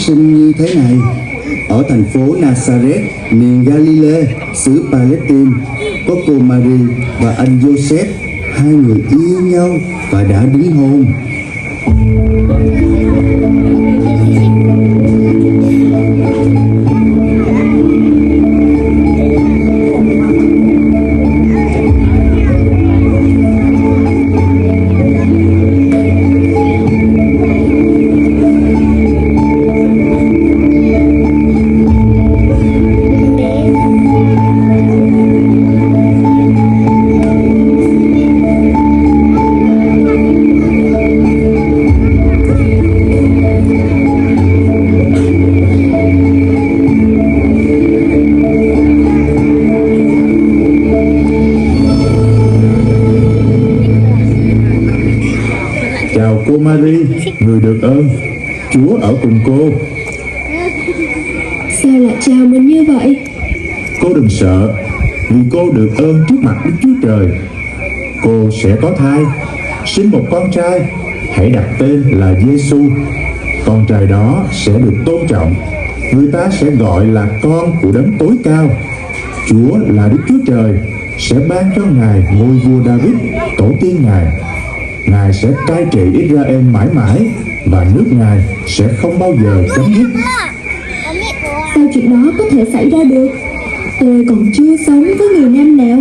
sinh như thế này. Ở thành phố Nazareth, miền Galilee, xứ Palestine, có cô Mary và anh Joseph, hai người yêu nhau và đã đính hôn. Chào cô Mary, người được ơn, Chúa ở cùng cô. Sao lại chào mình như vậy? Cô đừng sợ, vì cô được ơn trước mặt Đức Chúa Trời. Cô sẽ có thai, sinh một con trai, hãy đặt tên là Giêsu. Con trai đó sẽ được tôn trọng, người ta sẽ gọi là con của Đấng Tối Cao. Chúa là Đức Chúa Trời sẽ ban cho Ngài ngôi vua David, tổ tiên Ngài. Ngài sẽ cai trị Israel mãi mãi, và nước Ngài sẽ không bao giờ chấm dứt. Sao chuyện đó có thể xảy ra được? Tôi còn chưa sống với người nam nào.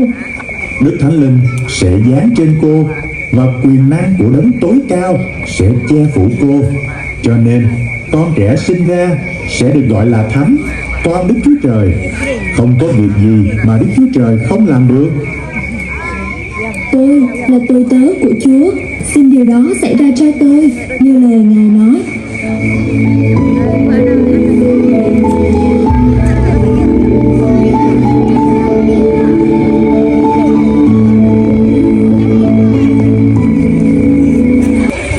Đức Thánh Linh sẽ giáng trên cô, và quyền năng của Đấng Tối Cao sẽ che phủ cô. Cho nên con trẻ sinh ra sẽ được gọi là Thánh, con Đức Chúa Trời. Không có việc gì mà Đức Chúa Trời không làm được. Tôi là tôi tớ của Chúa, xin điều đó xảy ra cho tôi như lời Ngài nói.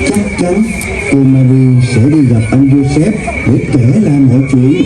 Chắc chắn cô Mary sẽ đi gặp anh Joseph để kể lại mọi chuyện.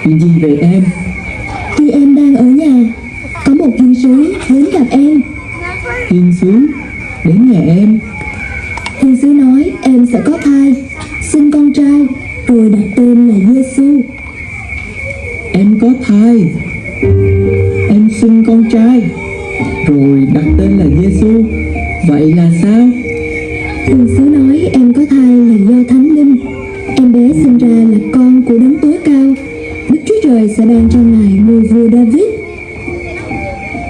Chuyện gì về em? Khi em đang ở nhà, có một thiên sứ đến gặp em. Thiên sứ đến nhà em? Thiên sứ nói em sẽ có thai, sinh con trai, rồi đặt tên là Giêsu. Em có thai, em sinh con trai, rồi đặt tên là Giêsu. Vậy là sao? Thiên sứ nói em có thai là do Thánh Linh. Em bé sinh ra là con của Đấng Tối Cao. Đức Chúa Trời sẽ ban cho Ngài ngôi vua David.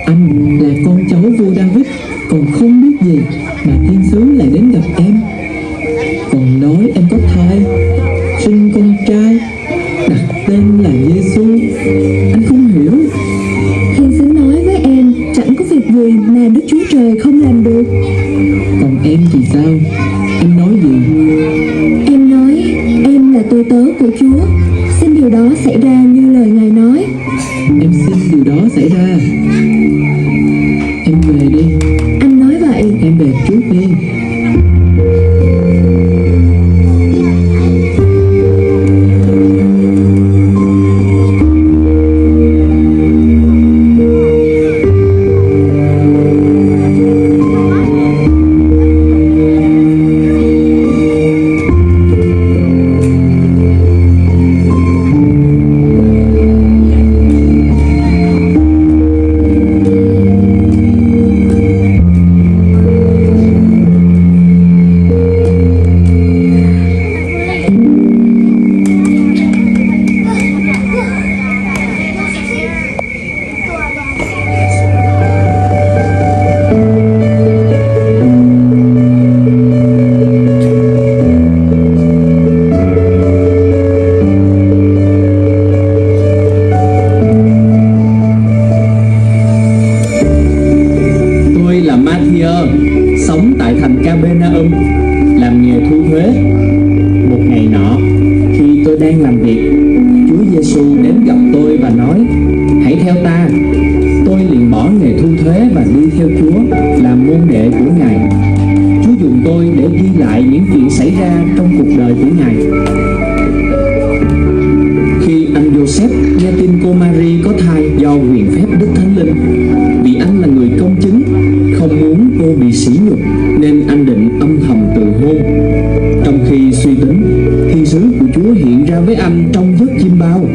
Anh là con cháu vua David, còn không biết gì mà thiên sứ lại đến gặp em. Còn nói em có thai, sinh con trai, đặt tên là Giêsu. Anh không hiểu. Thiên sứ nói với em chẳng có việc gì mà Đức Chúa Trời không làm được. Còn em thì sao? Em nói gì? Em nói em là tôi tớ của Chúa, xin điều đó xảy ra như lời Ngài nói. Em xin điều đó xảy ra. Em về đi. Anh nói vậy. Em về trước đi. theo ta. Tôi liền bỏ nghề thu thuế và đi theo Chúa, làm môn đệ của Ngài. Chúa dùng tôi để ghi lại những chuyện xảy ra trong cuộc đời của Ngài. Khi anh Joseph nghe tin cô Mary có thai do quyền phép Đức Thánh Linh, vì anh là người công chứng, không muốn cô bị sỉ nhục, nên anh định âm thầm từ hôn. Trong khi suy tính, thiên sứ của Chúa hiện ra với anh trong giấc chim bao.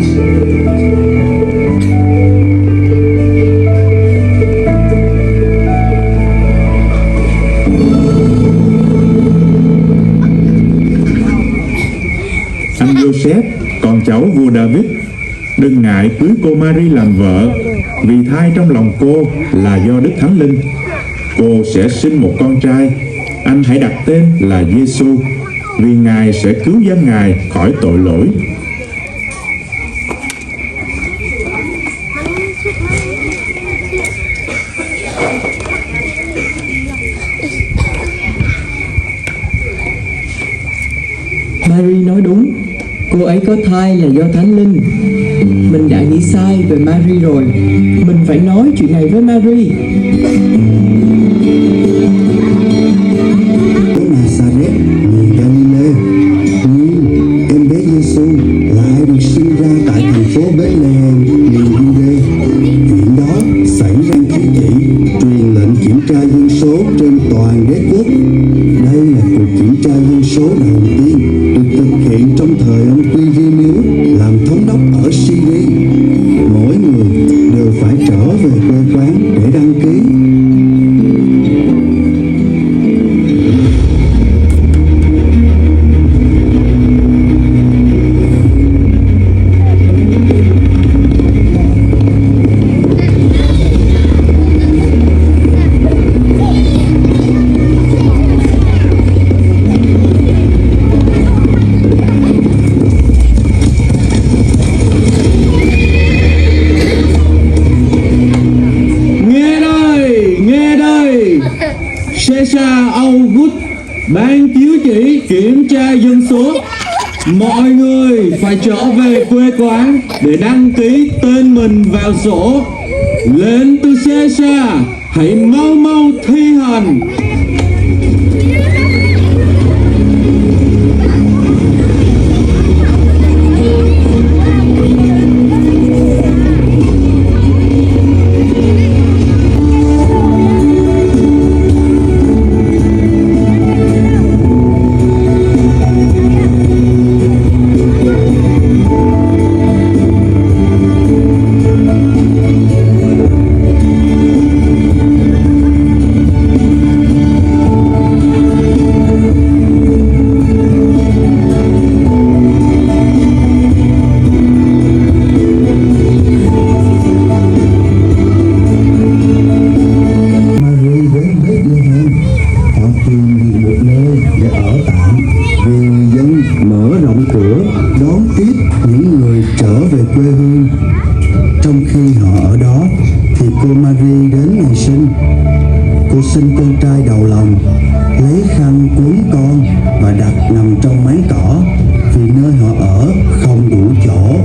Anh Joseph, con cháu vua David, đừng ngại cưới cô Mary làm vợ, vì thai trong lòng cô là do Đức Thánh Linh. Cô sẽ sinh một con trai, anh hãy đặt tên là Giêsu, vì Ngài sẽ cứu dân Ngài khỏi tội lỗi. Mary nói đúng, cô ấy có thai là do Thánh Linh. Mình đã nghĩ sai về Mary rồi, mình phải nói chuyện này với Mary. Phố Nazareth, miền Galilee. Em bé Giêsu lại được sinh ra tại thành phố Bethlehem, miền Jude. Chuyện đó xảy ra khi chỉ truyền lệnh kiểm tra dân số trên toàn đế quốc. Đây là cuộc kiểm tra dân số đầu tiên được thực hiện trong thời ông Quirinius làm thống đốc ở Syria. Mỗi người đều phải trở về quê quán để đăng ký. Caesar August ban chiếu chỉ kiểm tra dân số. Mọi người phải trở về quê quán để đăng ký tên mình vào sổ. Lệnh từ Caesar, hãy mau mau thi hành. Trong khi họ ở đó thì cô Mary đến ngày sinh. Cô sinh con trai đầu lòng, lấy khăn cuốn con và đặt nằm trong máng cỏ, vì nơi họ ở không đủ chỗ.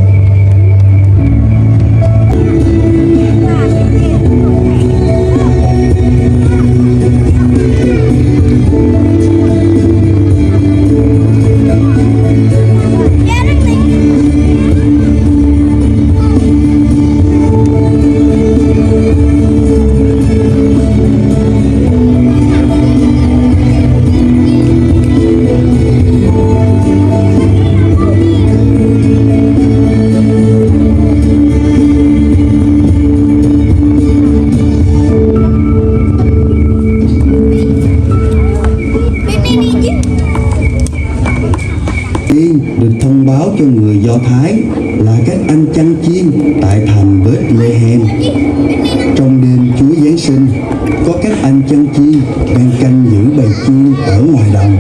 Được thông báo cho người Do Thái là các anh chăn chiên tại thành Bethlehem. Trong đêm Chúa Giáng sinh, có các anh chăn chiên đang canh giữ bầy chiên ở ngoài đồng.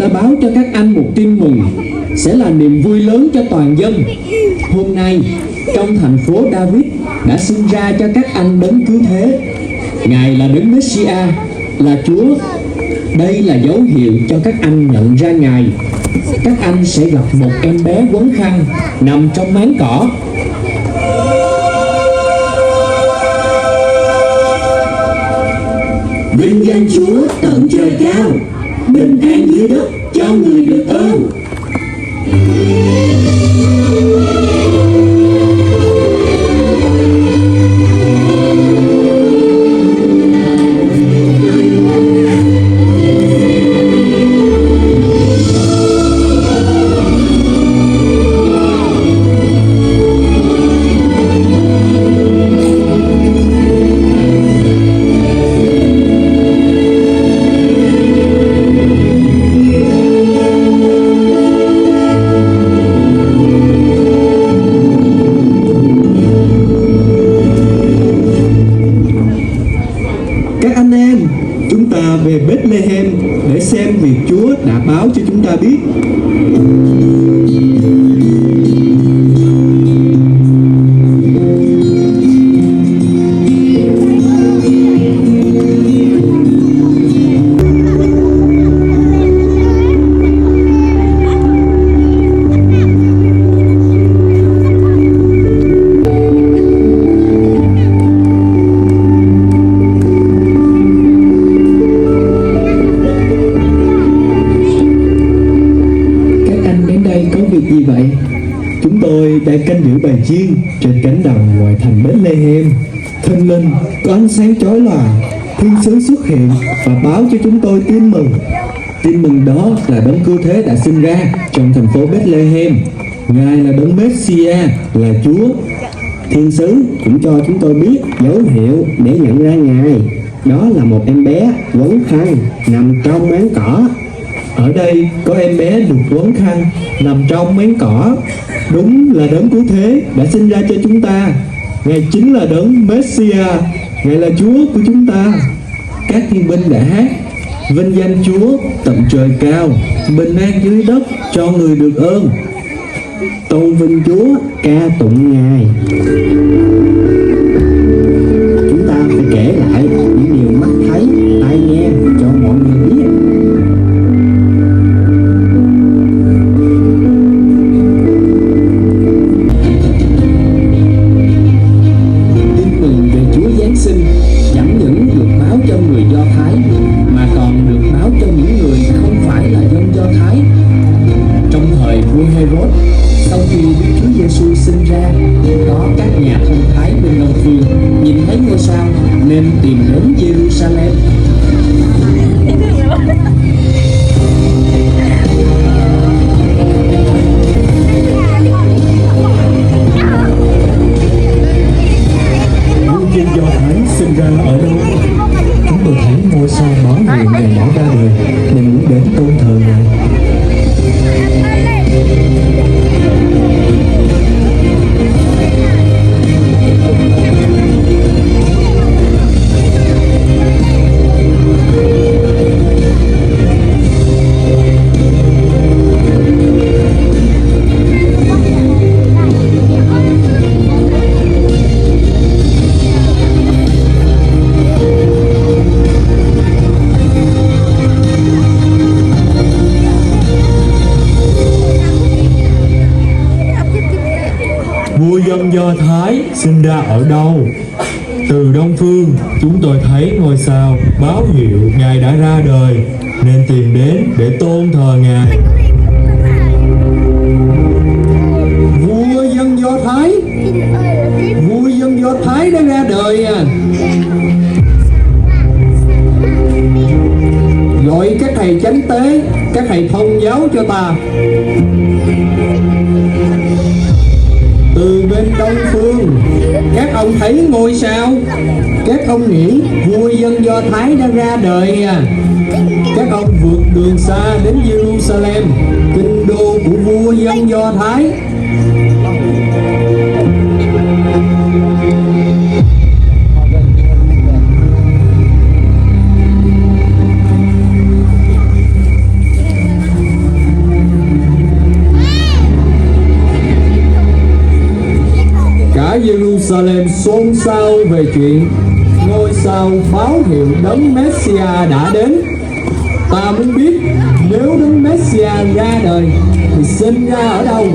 sẽ báo cho các anh một tin mừng, sẽ là niềm vui lớn cho toàn dân. Hôm nay, trong thành phố David đã sinh ra cho các anh đấng cứu thế. Ngài là đấng Messiah, là Chúa. Đây là dấu hiệu cho các anh nhận ra Ngài. Các anh sẽ gặp một em bé quấn khăn nằm trong máng cỏ. Vinh danh Chúa tận trời cao, bình an dưới đất cho người được ơn. Về Bethlehem để xem việc Chúa đã báo cho chúng ta biết. Gì vậy? Chúng tôi đang canh giữ bài chiên trên cánh đồng ngoài thành Bethlehem. Thình lình có ánh sáng chói lòa, thiên sứ xuất hiện và báo cho chúng tôi tin mừng. Tin mừng đó là đấng cứu thế đã sinh ra trong thành phố Bethlehem. Ngài là đấng Messiah, là Chúa. Thiên sứ cũng cho chúng tôi biết dấu hiệu để nhận ra Ngài. Đó là một em bé quấn khăn nằm trong máng cỏ. Ở đây có em bé được quấn khăn nằm trong máng cỏ. Đúng là đấng cứu thế đã sinh ra cho chúng ta. Ngài chính là đấng Messiah, Ngài là Chúa của chúng ta. Các thiên binh đã hát: vinh danh Chúa tận trời cao, bình an dưới đất cho người được ơn. Tôn vinh Chúa, ca tụng Ngài. Chúng ta phải kể lại những điều mắt thấy, tai nghe cho mọi người biết. Chẳng những được báo cho người Do Thái mà còn được báo cho những người không phải là dân Do Thái. Trong thời vua Herod, sau khi biết Chúa Giêsu sinh ra, có các nhà thông thái bên Đông Phương nhìn thấy ngôi sao nên tìm đến Jerusalem. Dân Do Thái sinh ra ở đâu? Chúng tôi thấy ngôi sao báo hiệu Ngài đã ra đời nên muốn đến tôn thờ Ngài. Vua dân Do Thái sinh ra ở đâu? Từ Đông Phương chúng tôi thấy ngôi sao báo hiệu Ngài đã ra đời nên tìm đến để tôn thờ Ngài. Vua dân Do Thái, vua dân Do Thái đã ra đời à? Gọi các thầy chánh tế, các thầy thông giáo cho ta. Từ bên Đông Phương, các ông thấy ngôi sao, các ông nghĩ vua dân Do Thái đã ra đời à? Các ông vượt đường xa đến Jerusalem, kinh đô của vua dân Do Thái. Jerusalem xôn xao về chuyện ngôi sao báo hiệu đấng Messia đã đến. Ta muốn biết nếu đấng Messia ra đời thì sinh ra ở đâu?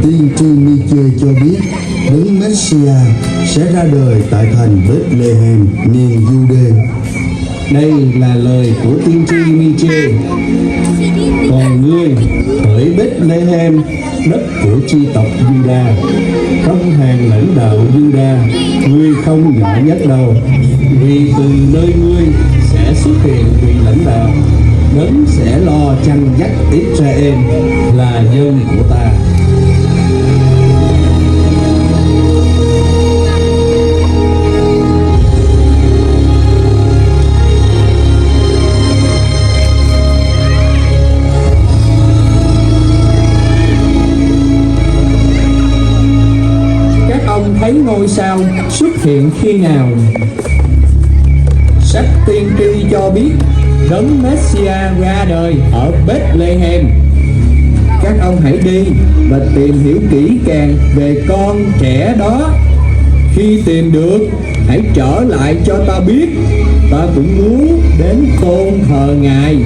Tiên tri Miche cho biết đấng Messia sẽ ra đời tại thành Bethlehem, miền Jude. Đây là lời của tiên tri Miche. Còn ngươi hỡi Bethlehem, đất của chi tộc Juda, trong hàng lãnh đạo Juda, ngươi không nhỏ nhất đâu, vì từ nơi ngươi sẽ xuất hiện vị lãnh đạo, đấng sẽ lo chăn dắt Israel là dân của ta. Thấy ngôi sao xuất hiện khi nào? Sách tiên tri cho biết đấng Messia ra đời ở Bethlehem. Các ông hãy đi và tìm hiểu kỹ càng về con trẻ đó. Khi tìm được, hãy trở lại cho ta biết. Ta cũng muốn đến tôn thờ Ngài.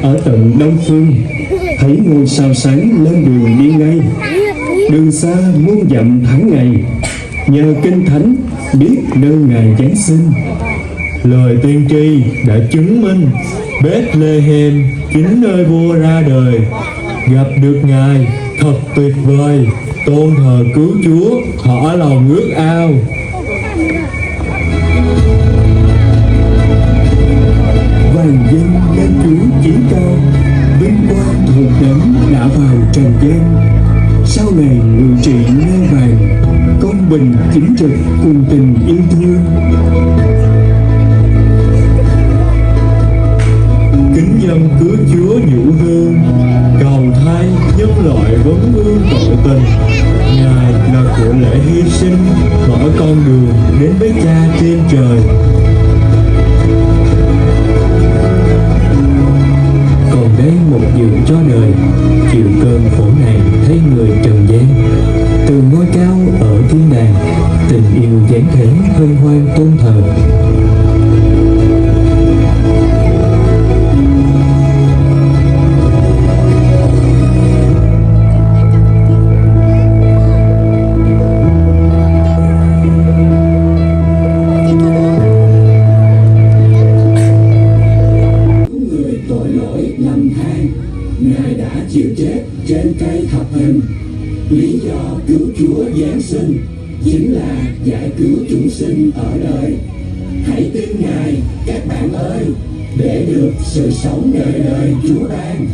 Ở tận đông phương thấy ngôi sao sáng lên đường đi ngay, đường xa muôn dặm tháng ngày, nhờ kinh thánh biết nơi Ngài giáng sinh. Lời tiên tri đã chứng minh Bethlehem chính nơi vua ra đời. Gặp được Ngài thật tuyệt vời, tôn thờ cứu Chúa thỏa lòng ước ao. Vàng dân lên Chúa chỉ cao, vinh quang thuộc đấng đã vào trần gian. Sau này ngự trị ngai vàng, công bình chính trực cùng tình yêu thương. Kính dân cứu Chúa nhũ hương, cầu thay nhân loại vấn vương tội tình. Ngài là của lễ hy sinh, mở con đường đến với Cha trên trời. Còn đây một giường cho đời, chịu cơn khổ này thấy người trần gian. Từ ngôi cao ở thiên đàng, tình yêu dáng thể hân hoan tôn thờ. Ngài đã chịu chết trên cây thập hình. Lý do cứu Chúa giáng sinh chính là giải cứu chúng sinh ở đời. Hãy tin Ngài các bạn ơi, để được sự sống đời đời Chúa ban.